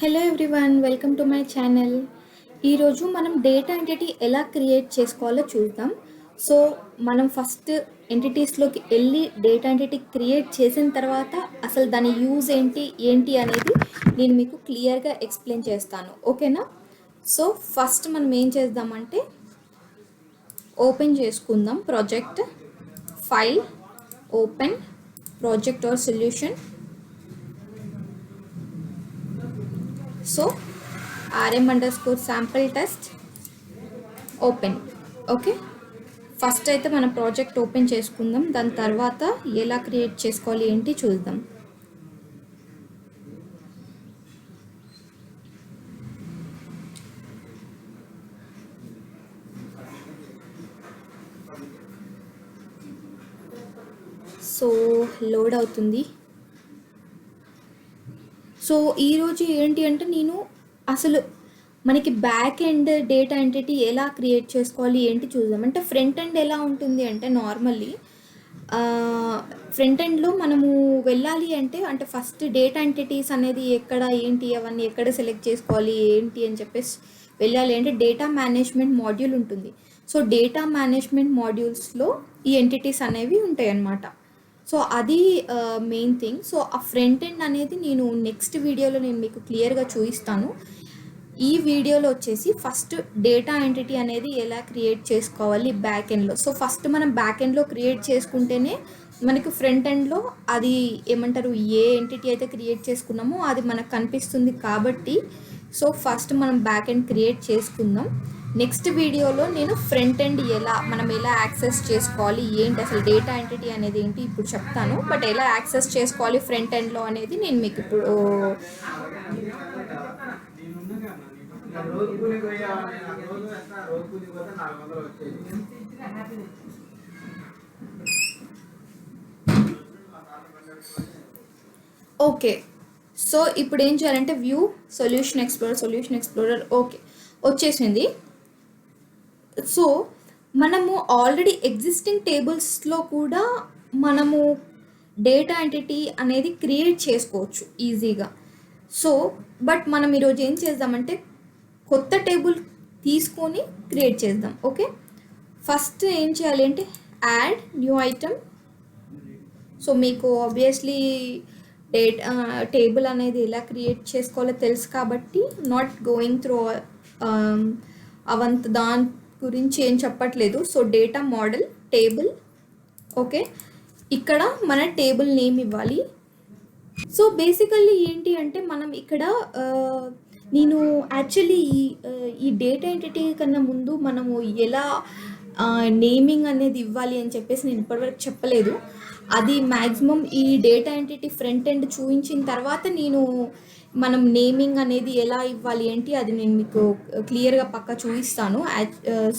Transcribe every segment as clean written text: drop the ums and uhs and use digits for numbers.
Hello everyone, welcome to my channel. ఈరోజు మనం data entity ఎలా క్రియేట్ చేసుకోవాలో చూద్దాం. సో మనం ఫస్ట్ ఎంటిటీస్లోకి వెళ్ళి డేటా ఎంటిటీ క్రియేట్ చేసిన తర్వాత అసలు దాని యూజ్ ఏంటి అనేది నేను మీకు క్లియర్గా ఎక్స్ప్లెయిన్ చేస్తాను. ఓకేనా? సో ఫస్ట్ మనం ఏం చేద్దామంటే ఓపెన్ చేసుకుందాం. Project, file, open, project or solution. So rm_sample test open. Okay, first అయితే మన ప్రాజెక్ట్ ఓపెన్ చేసుకుందాం. దాని తర్వాత ఎలా క్రియేట్ చేసుకోవాలి ఏంటి చూద్దాం. సో లోడ్ అవుతుంది. సో ఈరోజు ఏంటి అంటే నేను అసలు మనకి బ్యాక్ ఎండ్ డేటా ఎంటిటీ ఎలా క్రియేట్ చేసుకోవాలి ఏంటి చూద్దాం. అంటే ఫ్రంట్ ఎండ్ ఎలా ఉంటుంది అంటే నార్మల్లీ ఫ్రంట్ ఎండ్లో మనము వెళ్ళాలి అంటే ఫస్ట్ డేటా ఎంటిటీస్ అనేది ఎక్కడ ఏంటి అవన్నీ ఎక్కడ సెలెక్ట్ చేసుకోవాలి ఏంటి అని చెప్పేసి వెళ్ళాలి అంటే డేటా మేనేజ్మెంట్ మాడ్యూల్ ఉంటుంది. సో డేటా మేనేజ్మెంట్ మాడ్యూల్స్లో ఈ ఎంటిటీస్ అనేవి ఉంటాయి అన్నమాట. సో అది మెయిన్ థింగ్. సో ఆ ఫ్రంట్ ఎండ్ అనేది నేను నెక్స్ట్ వీడియోలో నేను మీకు క్లియర్గా చూపిస్తాను. ఈ వీడియోలో వచ్చేసి ఫస్ట్ డేటా ఎంటిటీ అనేది ఎలా క్రియేట్ చేసుకోవాలి బ్యాక్ ఎండ్లో. సో ఫస్ట్ మనం బ్యాక్ ఎండ్లో క్రియేట్ చేసుకుంటేనే మనకు ఫ్రంట్ ఎండ్లో అది ఏమంటారు ఏ ఎంటిటీ అయితే క్రియేట్ చేసుకున్నామో అది మనకు కనిపిస్తుంది. కాబట్టి సో ఫస్ట్ మనం బ్యాక్ ఎండ్ క్రియేట్ చేసుకుందాం. నెక్స్ట్ వీడియోలో నేను ఫ్రంట్ ఎండ్ మనం ఎలా యాక్సెస్ చేసుకోవాలి ఏంటి అసలు డేటా ఎంటిటీ అనేది ఏంటి ఇప్పుడు చెప్తాను. బట్ ఎలా యాక్సెస్ చేసుకోవాలి ఫ్రంట్ ఎండ్లో అనేది నేను మీకు ఇప్పుడు ఓకే. సో ఇప్పుడు ఏం చేయాలంటే వ్యూ సొల్యూషన్ ఎక్స్ప్లోరర్ ఓకే వచ్చేసింది. సో మనము ఆల్రెడీ ఎగ్జిస్టింగ్ టేబుల్స్లో కూడా మనము డేటా ఎంటిటీ అనేది క్రియేట్ చేసుకోవచ్చు ఈజీగా. సో బట్ మనం ఈరోజు ఏం చేద్దామంటే కొత్త టేబుల్ తీసుకొని క్రియేట్ చేద్దాం. ఓకే, ఫస్ట్ ఏం చేయాలి అంటే యాడ్ న్యూ ఐటమ్. సో మీకు ఆబ్వియస్లీ టేబుల్ అనేది ఎలా క్రియేట్ చేసుకోవాలో తెలుసు కాబట్టి నాట్ గోయింగ్ త్రూ అవంత దాని గురించి ఏం చెప్పట్లేదు. So data model table. Okay, ఇక్కడ మన టేబుల్ నేమ్ ఇవ్వాలి. సో బేసికల్లీ ఏంటి అంటే మనం ఇక్కడ నేను యాక్చువల్లీ ఈ డేటా ఎంటిటీ కన్నా ముందు మనము ఎలా నేమింగ్ అనేది ఇవ్వాలి అని చెప్పేసి నేను ఇప్పటివరకు చెప్పలేదు. అది మ్యాక్సిమం ఈ డేటా ఎంటిటీ ఫ్రంట్ ఎండ్ చూపించిన తర్వాత మనం నేమింగ్ అనేది ఎలా ఇవ్వాలి ఏంటి అది నేను మీకు క్లియర్గా పక్కా చూపిస్తాను.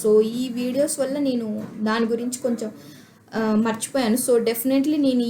సో ఈ వీడియోస్ వల్ల నేను దాని గురించి కొంచెం మర్చిపోయాను. సో డెఫినెట్లీ నేను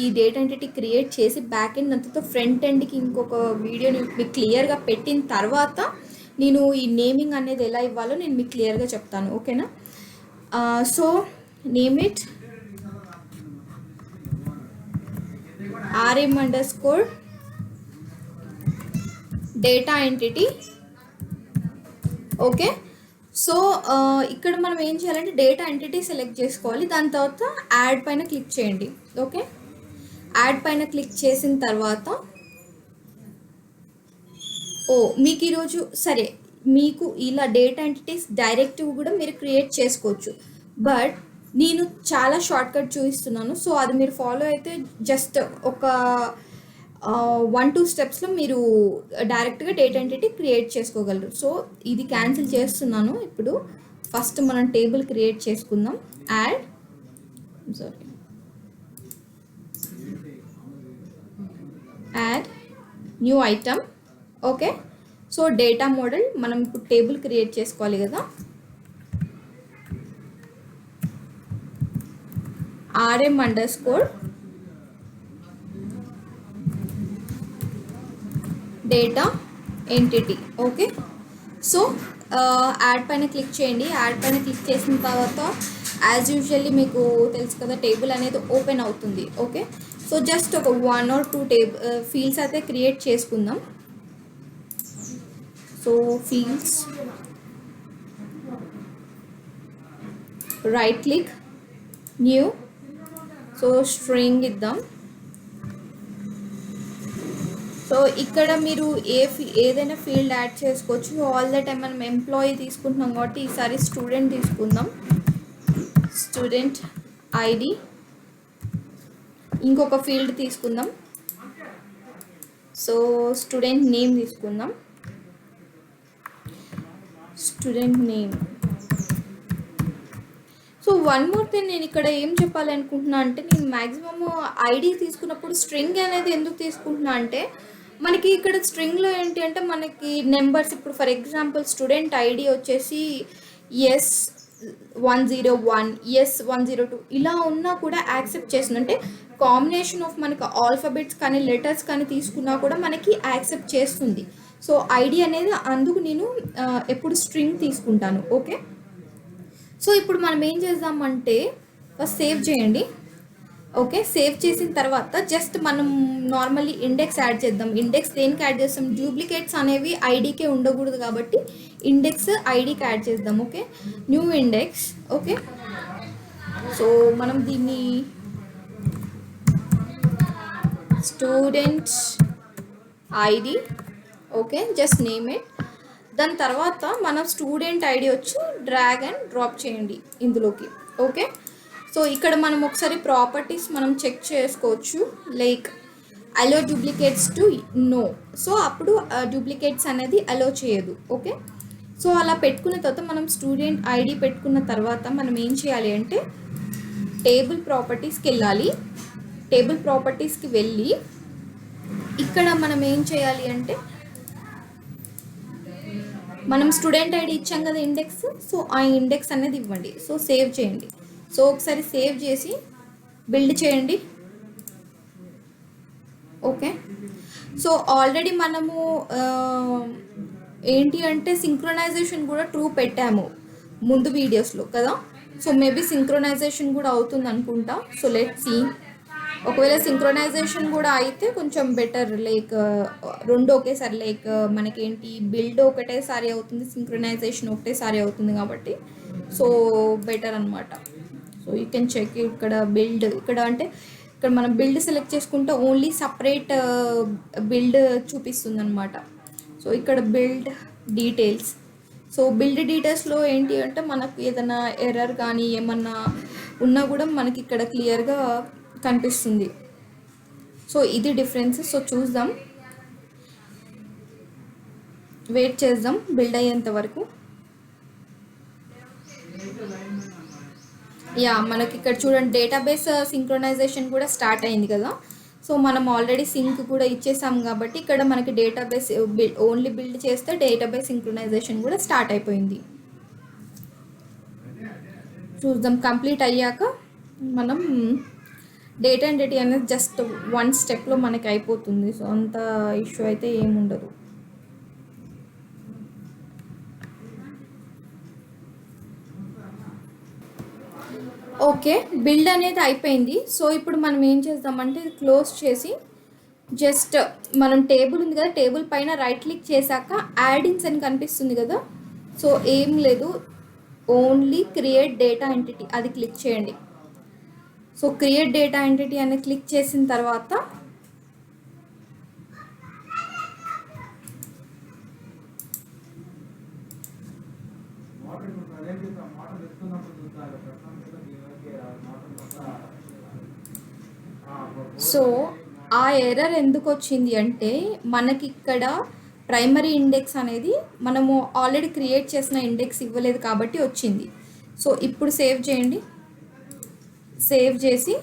ఈ డేటా ఎంటిటీ క్రియేట్ చేసి బ్యాక్ ఎండ్ అంతతో ఫ్రంట్ ఎండ్కి ఇంకొక వీడియోని మీకు క్లియర్గా పెట్టిన తర్వాత నేను ఈ నేమింగ్ అనేది ఎలా ఇవ్వాలో నేను మీకు క్లియర్గా చెప్తాను. ఓకేనా? So name it rm_data entity. Okay, so ఇక్కడ మనం ఏం చేయాలంటే డేటా ఎంటిటీ సెలెక్ట్ చేసుకోవాలి. దాని తర్వాత యాడ్ పైన క్లిక్ చేయండి. ఓకే, యాడ్ పైన క్లిక్ చేసిన తర్వాత మీకు ఈరోజు సరే మీకు ఇలా డేటా ఎంటిటీస్ డైరెక్టివ్ కూడా మీరు క్రియేట్ చేసుకోవచ్చు. బట్ నేను చాలా షార్ట్కట్ చూపిస్తున్నాను. సో అది మీరు ఫాలో అయితే జస్ట్ ఒక 1-2 స్టెప్స్లో మీరు డైరెక్ట్గా డేటా ఎంటిటీ క్రియేట్ చేసుకోగలరు. సో ఇది క్యాన్సిల్ చేస్తున్నాను. ఇప్పుడు ఫస్ట్ మనం టేబుల్ క్రియేట్ చేసుకుందాం. Add new item. Okay, so data model మనం ఇప్పుడు టేబుల్ క్రియేట్ చేసుకోవాలి కదా. rm_data entity. Okay, so add పైన క్లిక్ చేయండి. యాడ్ పైన క్లిక్ చేసిన తర్వాత యాజ్ యూజువల్లీ మీకు తెలుసు కదా టేబుల్ అనేది ఓపెన్ అవుతుంది. ఓకే, సో జస్ట్ ఒక 1 or 2 ఫీల్డ్స్ అయితే క్రియేట్ చేసుకుందాం. So fields, right click, new. So string ఇద్దాం. సో ఇక్కడ మీరు ఏదైనా ఫీల్డ్ యాడ్ చేసుకోవచ్చు. ఆల్ ద టైమ్ మనం ఎంప్లాయీ తీసుకుంటున్నాం కాబట్టి ఈసారి స్టూడెంట్ తీసుకుందాం. Student ID. ఇంకొక ఫీల్డ్ తీసుకుందాం. సో స్టూడెంట్ నేమ్ తీసుకుందాం. Student name. So one more thing, నేను ఇక్కడ ఏం చెప్పాలి అనుకుంటున్నా అంటే, నేను మ్యాక్సిమమ్ ఐడి తీసుకున్నప్పుడు స్ట్రింగ్ అనేది ఎందుకు తీసుకుంటున్నా అంటే, మనకి ఇక్కడ స్ట్రింగ్లో ఏంటి అంటే మనకి నెంబర్స్, ఇప్పుడు ఫర్ ఎగ్జాంపుల్ స్టూడెంట్ ఐడి వచ్చేసి S101, S102 ఇలా ఉన్నా కూడా యాక్సెప్ట్ చేస్తుంది. అంటే కాంబినేషన్ ఆఫ్ మనకి ఆల్ఫాబెట్స్ కానీ లెటర్స్ కానీ తీసుకున్నా కూడా మనకి యాక్సెప్ట్ చేస్తుంది. సో ఐడి అనేది అందుకు నేను ఎప్పుడు స్ట్రింగ్ తీసుకుంటాను. ఓకే, సో ఇప్పుడు మనం ఏం చేద్దామంటే ఫస్ట్ సేవ్ చేయండి. ఓకే, సేవ్ చేసిన తర్వాత జస్ట్ మనం నార్మల్లీ ఇండెక్స్ యాడ్ చేద్దాం. ఇండెక్స్ దేనికి యాడ్ చేస్తాం? డూప్లికేట్స్ అనేవి ఐడికే ఉండకూడదు కాబట్టి ఇండెక్స్ ఐడికి యాడ్ చేద్దాం. Okay, new index. Okay, so మనం దీన్ని student ID. Okay, just name it. దాని తర్వాత మనం స్టూడెంట్ ఐడి వచ్చి డ్రాగ్ అండ్ డ్రాప్ చేయండి ఇందులోకి. ఓకే, సో ఇక్కడ మనం ఒకసారి ప్రాపర్టీస్ మనం చెక్ చేసుకోవచ్చు. Like allow duplicates to no. So అప్పుడు డూప్లికేట్స్ అనేది అలో చేయదు. ఓకే, సో అలా పెట్టుకున్న తర్వాత మనం స్టూడెంట్ ఐడి పెట్టుకున్న తర్వాత మనం ఏం చేయాలి అంటే టేబుల్ ప్రాపర్టీస్కి వెళ్ళాలి. టేబుల్ ప్రాపర్టీస్కి వెళ్ళి ఇక్కడ మనం ఏం చేయాలి అంటే మనం స్టూడెంట్ ఐడి ఇచ్చాం కదా ఇండెక్స్, సో ఆ ఇండెక్స్ అనేది ఇవ్వండి. సో సేవ్ చేయండి. సో ఒకసారి సేవ్ చేసి బిల్డ్ చేయండి. ఓకే, సో ఆల్రెడీ మనము ఏంటి అంటే సింక్రొనైజేషన్ కూడా ట్రూ పెట్టాము ముందు వీడియోస్లో కదా. సో మేబీ సింక్రొనైజేషన్ కూడా అవుతుంది అనుకుంటా. So let see. ఒకవేళ సింక్రొనైజేషన్ కూడా అయితే కొంచెం బెటర్. లైక్ రెండు ఒకేసారి, లైక్ మనకేంటి బిల్డ్ ఒకటేసారి అవుతుంది, సింక్రొనైజేషన్ ఒకటేసారి అవుతుంది కాబట్టి సో బెటర్ అనమాట. సో యూ కెన్ చెక్ ఇక్కడ బిల్డ్. ఇక్కడ అంటే ఇక్కడ మనం బిల్డ్ సెలెక్ట్ చేసుకుంటే ఓన్లీ సపరేట్ బిల్డ్ చూపిస్తుంది అనమాట. సో ఇక్కడ బిల్డ్ డీటెయిల్స్. సో బిల్డ్ డీటెయిల్స్లో ఏంటి అంటే మనకు ఏదైనా ఎర్రర్ కానీ ఏమన్నా ఉన్నా కూడా మనకి ఇక్కడ క్లియర్గా కనిపిస్తుంది. సో ఇది డిఫరెన్స్. సో చూద్దాం, వెయిట్ చేద్దాం బిల్డ్ అయ్యేంత వరకు. యా, మనకి ఇక్కడ చూడండి డేటాబేస్ సింక్రొనైజేషన్ కూడా స్టార్ట్ అయింది కదా. సో మనం ఆల్రెడీ సింక్ కూడా ఇచ్చేసాం కాబట్టి ఇక్కడ మనకి డేటాబేస్ ఓన్లీ బిల్డ్ చేస్తే డేటాబేస్ సింక్రొనైజేషన్ కూడా స్టార్ట్ అయిపోయింది. చూద్దాం కంప్లీట్ అయ్యాక మనం డేటా అండ్ డేటా అనేది జస్ట్ వన్ స్టెప్లో మనకి అయిపోతుంది. సో అంత ఇష్యూ అయితే ఏముండదు. ఓకే, బిల్డ్ అనేది అయిపోయింది. సో ఇప్పుడు మనం ఏం చేద్దామంటే ఇది క్లోజ్ చేసి జస్ట్ మనం టేబుల్ ఉంది కదా, టేబుల్ పైన రైట్ క్లిక్ చేశాక యాడింగ్స్ అని కనిపిస్తుంది కదా. సో ఏం లేదు, ఓన్లీ క్రియేట్ డేటా ఎంటిటీ అది క్లిక్ చేయండి. సో క్రియేట్ డేటా ఎంటిటీ అని క్లిక్ చేసిన తర్వాత సో ఆ ఎర్రర్ ఎందుకు వచ్చింది అంటే మనకి ఇక్కడ ప్రైమరీ ఇండెక్స్ అనేది మనము ఆల్రెడీ క్రియేట్ చేసిన ఇండెక్స్ ఇవ్వలేదు కాబట్టి వచ్చింది. సో ఇప్పుడు సేవ్ చేయండి. సేవ్ చేసి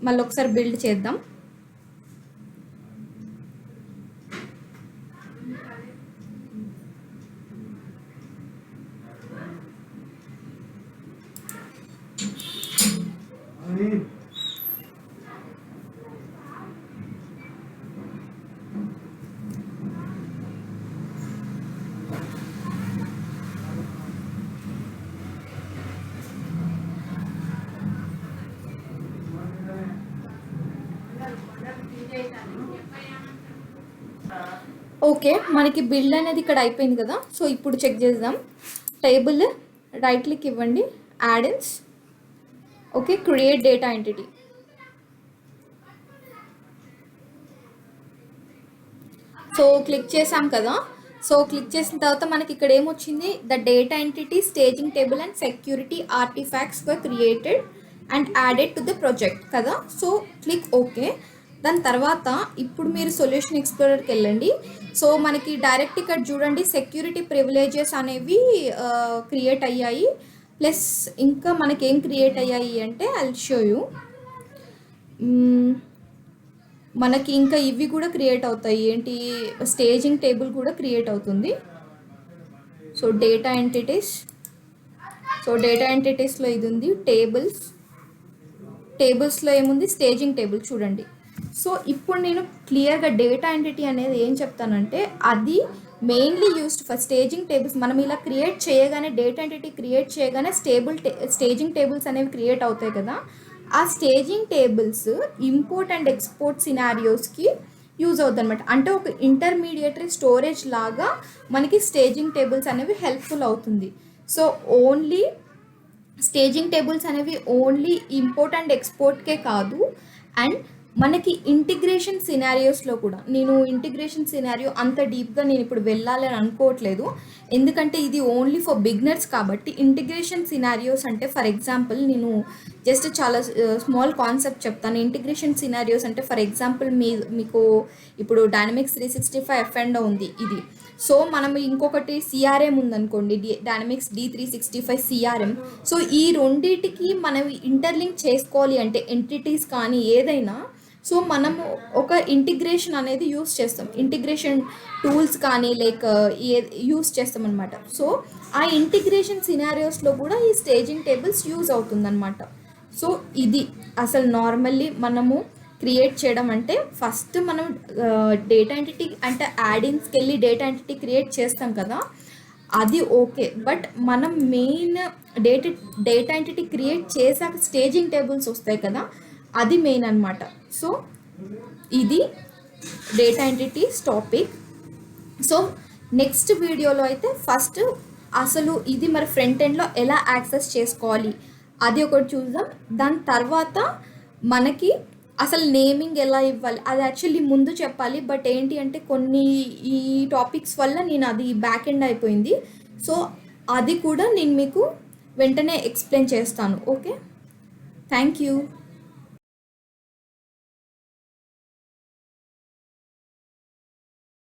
మళ్ళీ ఒకసారి బిల్డ్ చేద్దాం. ఓకే, మనకి బిల్డ్ అనేది ఇక్కడ అయిపోయింది కదా. సో ఇప్పుడు చెక్ చేద్దాం. టేబుల్ రైట్ క్లిక్ ఇవ్వండి, యాడెన్స్. Okay, create data entity. So click చేసాం కదా. సో క్లిక్ చేసిన తర్వాత మనకి ఇక్కడ ఏమొచ్చింది, the data entity staging table and security artifacts were created and added to the project కదా. So click okay. దాని తర్వాత ఇప్పుడు మీరు సొల్యూషన్ ఎక్స్ప్లోరర్కి వెళ్ళండి. సో మనకి డైరెక్ట్ ఇక్కడ చూడండి సెక్యూరిటీ ప్రివిలేజెస్ అనేవి క్రియేట్ అయ్యాయి. ప్లస్ ఇంకా మనకి ఏం క్రియేట్ అయ్యాయి అంటే ఐ విల్ షో యూ. మనకి ఇంకా ఇవి కూడా క్రియేట్ అవుతాయి. ఏంటి, స్టేజింగ్ టేబుల్ కూడా క్రియేట్ అవుతుంది. So data entities, so data ఎంటిటీస్లో ఇది ఉంది. టేబుల్స్లో ఏముంది, స్టేజింగ్ టేబుల్ చూడండి. సో ఇప్పుడు నేను క్లియర్గా డేటా ఎంటిటీ అనేది ఏం చెప్తానంటే, అది mainly used for staging tables. మనం ఇలా క్రియేట్ చేయగానే, డేటా ఎంటిటీ క్రియేట్ చేయగానే స్టేజింగ్ టేబుల్స్ అనేవి క్రియేట్ అవుతాయి కదా. ఆ staging tables import and export సినారియోస్కి యూజ్ అవుతుంది అనమాట. అంటే ఒక ఇంటర్మీడియటరీ స్టోరేజ్ లాగా మనకి స్టేజింగ్ టేబుల్స్ అనేవి హెల్ప్ఫుల్ అవుతుంది. సో ఓన్లీ స్టేజింగ్ టేబుల్స్ అనేవి ఓన్లీ ఇంపోర్ట్ అండ్ ఎక్స్పోర్ట్కే కాదు, అండ్ మనకి ఇంటిగ్రేషన్ సినారియోస్లో కూడా. నేను ఇంటిగ్రేషన్ సినారియో అంత డీప్గా నేను ఇప్పుడు వెళ్ళాలని అనుకోవట్లేదు, ఎందుకంటే ఇది ఓన్లీ ఫర్ బిగినర్స్ కాబట్టి. ఇంటిగ్రేషన్ సినారియోస్ అంటే ఫర్ ఎగ్జాంపుల్ నేను జస్ట్ చాలా స్మాల్ కాన్సెప్ట్ చెప్తాను. ఇంటిగ్రేషన్ సినారియోస్ అంటే ఫర్ ఎగ్జాంపుల్ మీకు ఇప్పుడు డైనమిక్స్ 365 F&O ఉంది ఇది. సో మనం ఇంకొకటి సిఆర్ఎం ఉందనుకోండి, డైనమిక్స్ D365 సిఆర్ఎం. సో ఈ రెండింటికి మనం ఇంటర్లింక్ చేసుకోవాలి అంటే ఎంటిటీస్ కానీ ఏదైనా, సో మనము ఒక ఇంటిగ్రేషన్ అనేది యూస్ చేస్తాం. ఇంటిగ్రేషన్ టూల్స్ కానీ లైక్ యూస్ చేస్తాం అనమాట. సో ఆ ఇంటిగ్రేషన్ సినారియోస్లో కూడా ఈ స్టేజింగ్ టేబుల్స్ యూజ్ అవుతుందన్నమాట. సో ఇది అసలు నార్మల్లీ మనము క్రియేట్ చేయడం అంటే, ఫస్ట్ మనం డేటా ఎంటిటీ అంటే యాడింగ్స్కి వెళ్ళి డేటా ఎంటిటీ క్రియేట్ చేస్తాం కదా, అది ఓకే. బట్ మనం మెయిన్ డేటా ఎంటిటీ క్రియేట్ చేశాక స్టేజింగ్ టేబుల్స్ వస్తాయి కదా, అది మెయిన్ అనమాట. సో ఇది data entities topic. So next వీడియోలో అయితే ఫస్ట్ అసలు ఇది మరి ఫ్రంట్ ఎండ్లో ఎలా యాక్సెస్ చేసుకోవాలి అది ఒకటి చూద్దాం. దాని తర్వాత మనకి అసలు నేమింగ్ ఎలా ఇవ్వాలి అది యాక్చువల్లీ ముందు చెప్పాలి, బట్ ఏంటి అంటే కొన్ని ఈ టాపిక్స్ వల్ల నేను అది బ్యాక్ ఎండ్ అయిపోయింది. సో అది కూడా నేను మీకు వెంటనే ఎక్స్ప్లెయిన్ చేస్తాను. Okay, thank you.